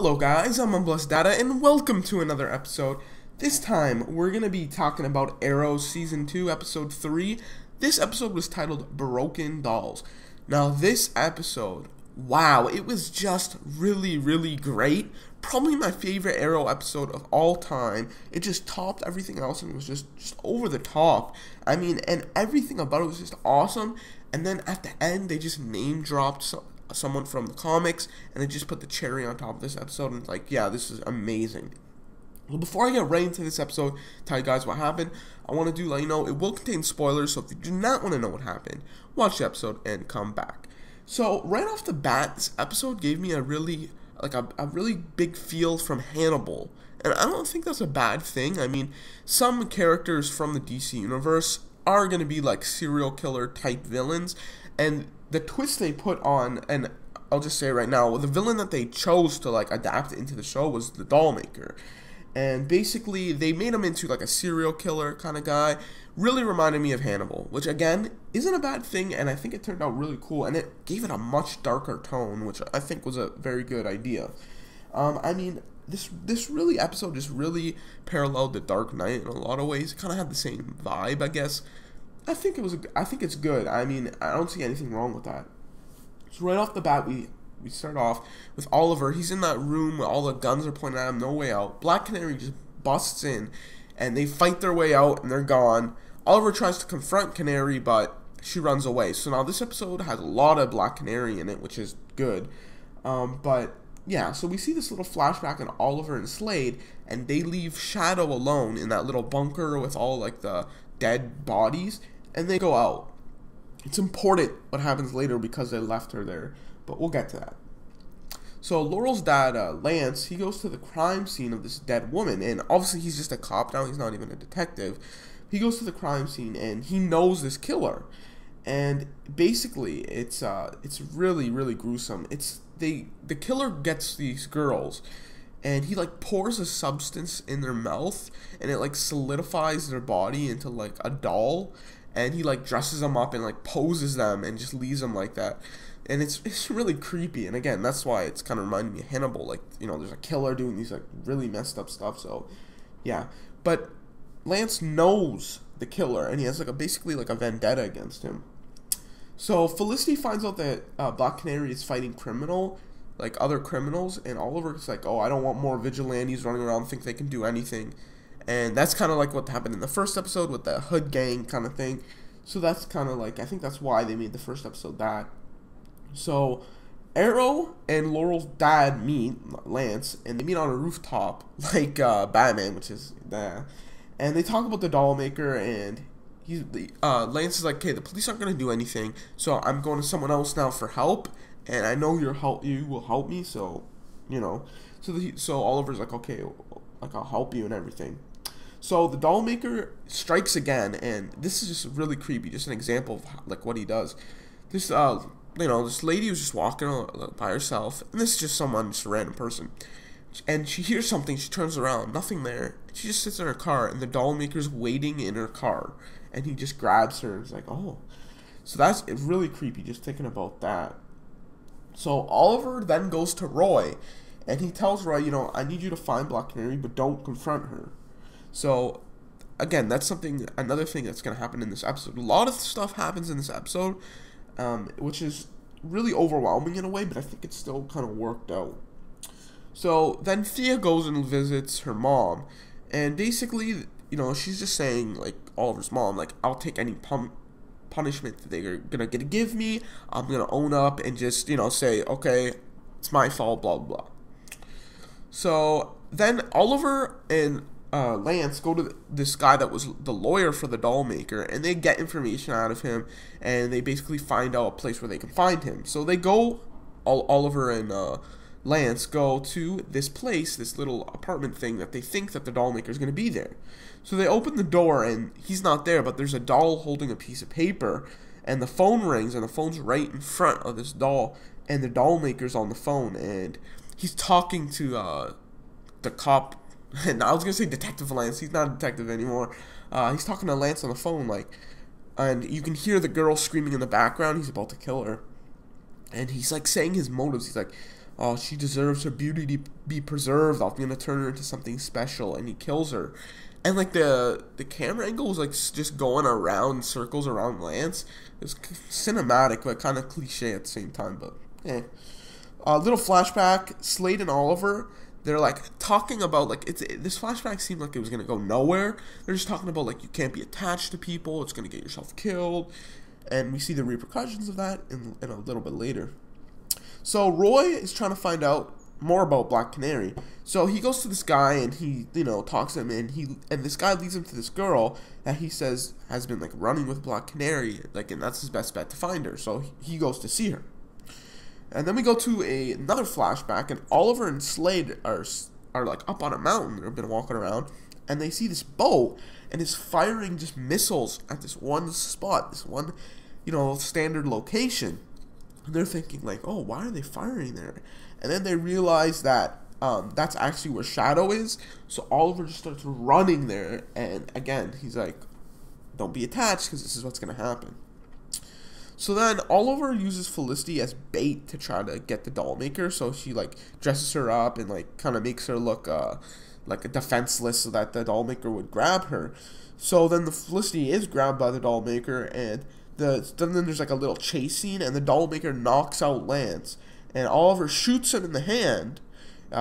Hello guys, I'm Unblessed Data and welcome to another episode. This time we're going to be talking about Arrow Season 2 Episode 3. This episode was titled Broken Dolls. Now this episode, wow, it was just really great. Probably my favorite Arrow episode of all time. It just topped everything else and was just over the top. I mean, and everything about it was just awesome. And then at the end they just name dropped someone from the comics, and they just put the cherry on top of this episode, and like, yeah, this is amazing. Well, before I get right into this episode, tell you guys what happened, I want to let you know it will contain spoilers, so if you do not want to know what happened, watch the episode and come back. So, right off the bat, this episode gave me a really big feel from Hannibal, and I don't think that's a bad thing. I mean, some characters from the DC universe are going to be like serial killer type villains, and the twist they put on, and I'll just say it right now, the villain that they chose to like adapt into the show was the Dollmaker. And basically they made him into like a serial killer kind of guy. Really reminded me of Hannibal, which again isn't a bad thing, and I think it turned out really cool, and it gave it a much darker tone, which I think was a very good idea. I mean, this episode just really paralleled The Dark Knight in a lot of ways. It kind of had the same vibe, I guess. I think it's good. I mean, I don't see anything wrong with that. So right off the bat, we start off with Oliver. He's in that room where all the guns are pointed at him, no way out. Black Canary just busts in, and they fight their way out, and they're gone. Oliver tries to confront Canary, but she runs away. So now this episode has a lot of Black Canary in it, which is good. But yeah, so we see this little flashback on Oliver and Slade, and they leave Shadow alone in that little bunker with all like the dead bodies. And they go out. It's important what happens later because they left her there, but we'll get to that. So Laurel's dad, Lance, he goes to the crime scene of this dead woman, and obviously he's just a cop now, he's not even a detective. He goes to the crime scene and he knows this killer, and basically it's really gruesome. The killer gets these girls, and he like pours a substance in their mouth, and it like solidifies their body into like a doll. And he like dresses them up and like poses them and just leaves them like that, and it's really creepy. And again, that's why it's kind of reminding me of Hannibal. Like, you know, there's a killer doing these like really messed up stuff. So yeah, but Lance knows the killer, and he has like basically like a vendetta against him. So Felicity finds out that Black Canary is fighting other criminals, and Oliver's like, oh, I don't want more vigilantes running around think they can do anything. And that's kind of like what happened in the first episode with the Hood Gang kind of thing. So that's kind of like, I think that's why they made the first episode that. So Arrow and Laurel's dad meet, Lance, and they meet on a rooftop like Batman, which is there. And they talk about the Dollmaker, and Lance is like, okay, the police aren't going to do anything, so I'm going to someone else now for help, and I know you will help me, so, you know. So Oliver's like, okay, like I'll help you and everything. So the Dollmaker strikes again, and this is just really creepy. Just an example of like what he does. This this lady was just walking by herself, and this is just a random person, and she hears something. She turns around, nothing there. She just sits in her car, and the Dollmaker's waiting in her car, and he just grabs her and is like, oh. So it's really creepy. Just thinking about that. So Oliver then goes to Roy, and he tells Roy, you know, I need you to find Black Canary, but don't confront her. So, again, that's another thing that's going to happen in this episode. A lot of stuff happens in this episode, which is really overwhelming in a way, but I think it's still kind of worked out. So, then Thea goes and visits her mom, and basically, you know, she's just saying, like, Oliver's mom, like, I'll take any punishment that they're going to give me. I'm going to own up and just, you know, say, okay, it's my fault, blah, blah, blah. So, then Oliver and Lance go to this guy that was the lawyer for the Dollmaker, and they get information out of him, and they basically find out a place where they can find him. So they go, Oliver and Lance go to this place, this little apartment thing that they think that the Dollmaker is going to be there. So they open the door, and he's not there, but there's a doll holding a piece of paper, and the phone rings, and the phone's right in front of this doll, and the Dollmaker's on the phone, and he's talking to the cop. And I was gonna say Detective Lance. He's not a detective anymore. He's talking to Lance on the phone, like, and you can hear the girl screaming in the background. He's about to kill her, and he's like saying his motives. He's like, oh, she deserves her beauty to be preserved. I'm gonna turn her into something special, and he kills her. And like the camera angle was like just going around circles around Lance. It was cinematic, but kind of cliche at the same time. But little flashback: Slade and Oliver. They're like talking about like this flashback seemed like it was gonna go nowhere. They're just talking about like you can't be attached to people. It's gonna get yourself killed, and we see the repercussions of that in a little bit later. So Roy is trying to find out more about Black Canary. So he goes to this guy and he, talks to him, and this guy leads him to this girl that he says has been like running with Black Canary, like, and that's his best bet to find her. So he goes to see her. And then we go to another flashback, and Oliver and Slade are like up on a mountain. They've been walking around, and they see this boat, and it's firing just missiles at this one spot, this one, standard location. And they're thinking like, oh, why are they firing there? And then they realize that that's actually where Shadow is. So Oliver just starts running there, and again, he's like, don't be attached, because this is what's going to happen. So then Oliver uses Felicity as bait to try to get the doll maker. So she like dresses her up and like kind of makes her look like a defenseless, so that the doll maker would grab her. So then the Felicity is grabbed by the doll maker, and then there's like a little chase scene, and the doll maker knocks out Lance, and Oliver shoots him in the hand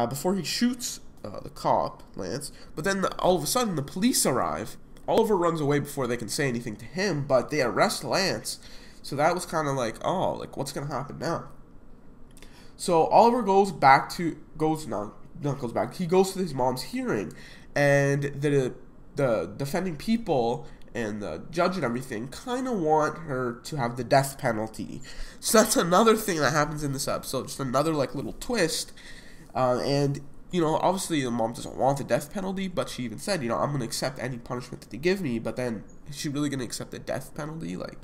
before he shoots the cop, Lance. But then all of a sudden the police arrive. Oliver runs away before they can say anything to him, but they arrest Lance. So that was kind of like, oh, like what's gonna happen now? So Oliver goes to his mom's hearing, and the defending people and the judge and everything kind of want her to have the death penalty. So that's another thing that happens in this episode, just another like little twist. And obviously the mom doesn't want the death penalty, but she even said, I'm gonna accept any punishment that they give me. But then is she really gonna accept the death penalty? Like,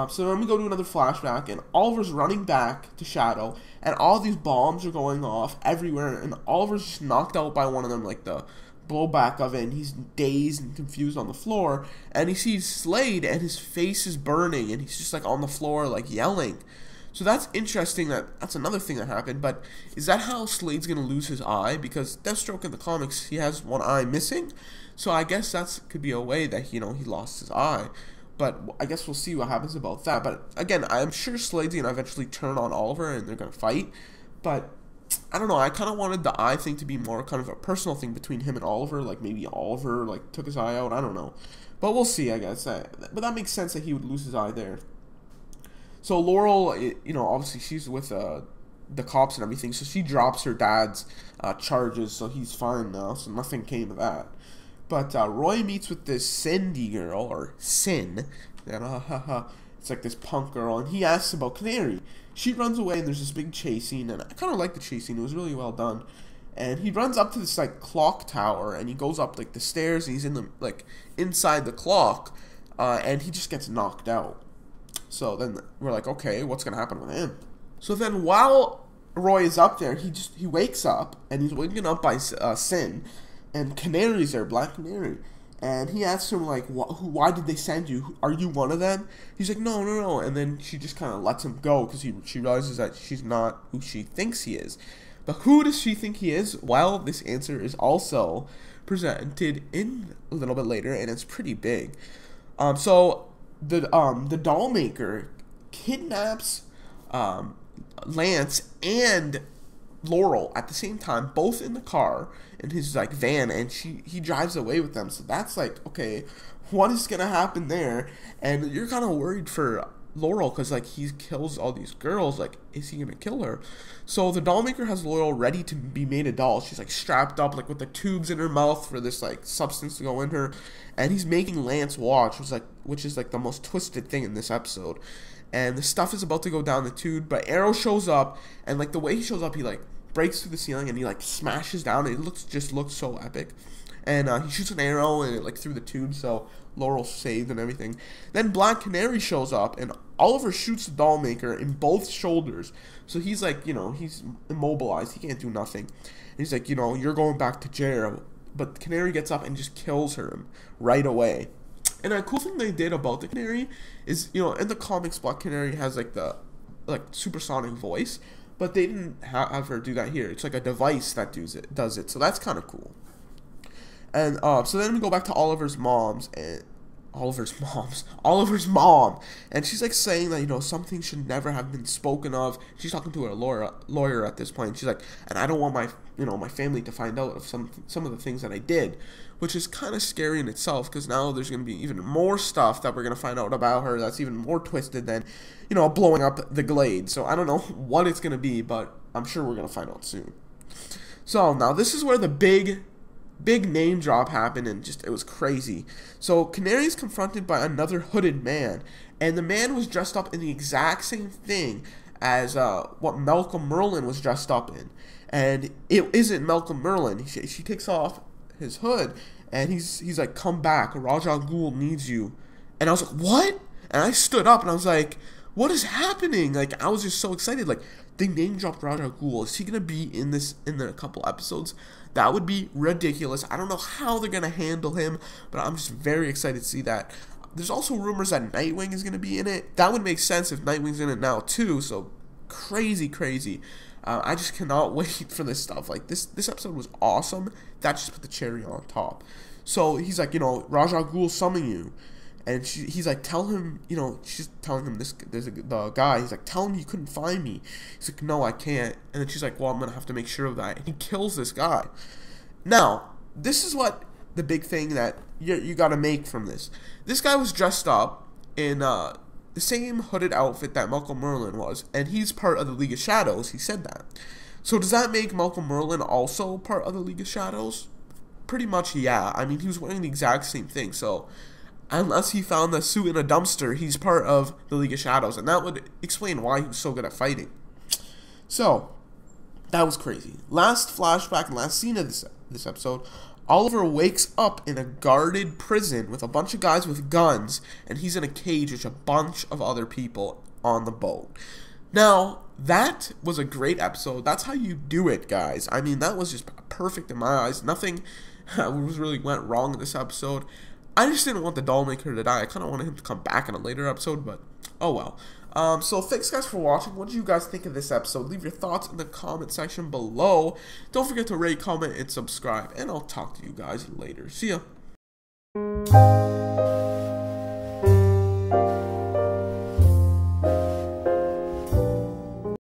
so then we go to another flashback, and Oliver's running back to Shadow, and all these bombs are going off everywhere, and Oliver's just knocked out by one of them, like the blowback of it, and he's dazed and confused on the floor, and he sees Slade, and his face is burning, and he's just like on the floor, like yelling. So that's interesting. That's another thing that happened. But is that how Slade's gonna lose his eye? Because Deathstroke in the comics, he has one eye missing, so I guess that could be a way that he lost his eye. But I guess we'll see what happens about that. But again, I'm sure Slade's gonna eventually turn on Oliver and they're gonna fight. But I don't know. I kind of wanted the eye thing to be more kind of a personal thing between him and Oliver. Like maybe Oliver like took his eye out. I don't know. But we'll see. I guess. But that makes sense that he would lose his eye there. So Laurel, obviously she's with the cops and everything. So she drops her dad's charges. So he's fine now. So nothing came of that. But Roy meets with this Cindy girl, or Sin, and it's like this punk girl, and he asks about Canary. She runs away, and there's this big chase scene, and I kind of like the chase scene. It was really well done. And he runs up to this like clock tower, and he goes up like the stairs, and he's inside the clock, and he just gets knocked out. So then we're like, okay, what's gonna happen with him? So then while Roy is up there, he wakes up, and he's waken up by Sin. And Canary's there, Black Canary. And he asks him, like, why did they send you? Are you one of them? He's like, no. And then she just kind of lets him go because she realizes that she's not who she thinks he is. But who does she think he is? Well, this answer is also presented in a little bit later, and it's pretty big. So the doll maker kidnaps Lance and Laurel at the same time, both in the car in his like van, and he drives away with them. So that's like, okay, what is gonna happen there? And you're kind of worried for Laurel because like he kills all these girls. Like, is he gonna kill her? So the doll maker has Laurel ready to be made a doll. She's like strapped up like with the tubes in her mouth for this like substance to go in her, and he's making Lance watch, which is like the most twisted thing in this episode. And the stuff is about to go down the tube, but Arrow shows up, and like the way he shows up, he like breaks through the ceiling and he like smashes down. And it looks so epic. And he shoots an arrow and it like through the tube, so Laurel's saved and everything. Then Black Canary shows up, and Oliver shoots the doll maker in both shoulders. So he's like, he's immobilized. He can't do nothing. And he's like, you're going back to jail. But Canary gets up and just kills her right away. And a cool thing they did about the Canary is, in the comics, Black Canary has like the supersonic voice, but they didn't have her do that here. It's like a device that does it. So that's kind of cool. And so then we go back to Oliver's mom, and she's like saying that, you know, something should never have been spoken of. She's talking to her lawyer at this point. She's like, and I don't want my family to find out of some of the things that I did, which is kind of scary in itself, because now there's going to be even more stuff that we're going to find out about her that's even more twisted than, you know, blowing up the Glade. So I don't know what it's going to be, but I'm sure we're going to find out soon. So now this is where the big name drop happened, and just it was crazy. So Canary's confronted by another hooded man, and the man was dressed up in the exact same thing as what Malcolm Merlyn was dressed up in, and it isn't Malcolm Merlyn. She takes off his hood, and he's like, "Come back, Ra's al Ghul needs you." And I was like, "What?" And I stood up and I was like, "What is happening?" Like, I was just so excited. Like, they name dropped Ra's al Ghul. Is he gonna be in the couple episodes? That would be ridiculous. I don't know how they're going to handle him, but I'm just very excited to see that. There's also rumors that Nightwing is going to be in it. That would make sense if Nightwing's in it now too, so crazy. I just cannot wait for this stuff. Like, this episode was awesome. That just put the cherry on top. So he's like, you know, Ra's al Ghul summon you. And he's like, tell him, you know, she's telling him the guy, he's like, tell him you couldn't find me. He's like, no, I can't. And then she's like, well, I'm going to have to make sure of that. And he kills this guy. Now, this is what the big thing that you got to make from this. This guy was dressed up in the same hooded outfit that Malcolm Merlyn was, and he's part of the League of Shadows. He said that. So does that make Malcolm Merlyn also part of the League of Shadows? Pretty much, yeah. I mean, he was wearing the exact same thing, so unless he found the suit in a dumpster, he's part of the League of Shadows, and that would explain why he was so good at fighting. So, that was crazy. Last flashback and last scene of this episode, Oliver wakes up in a guarded prison with a bunch of guys with guns, and he's in a cage with a bunch of other people on the boat. Now, that was a great episode. That's how you do it, guys. I mean, that was just perfect in my eyes. Nothing really went wrong in this episode. I just didn't want the Dollmaker to die. I kind of wanted him to come back in a later episode, but oh well. So thanks guys for watching. What did you guys think of this episode? Leave your thoughts in the comment section below. Don't forget to rate, comment, and subscribe. And I'll talk to you guys later. See ya.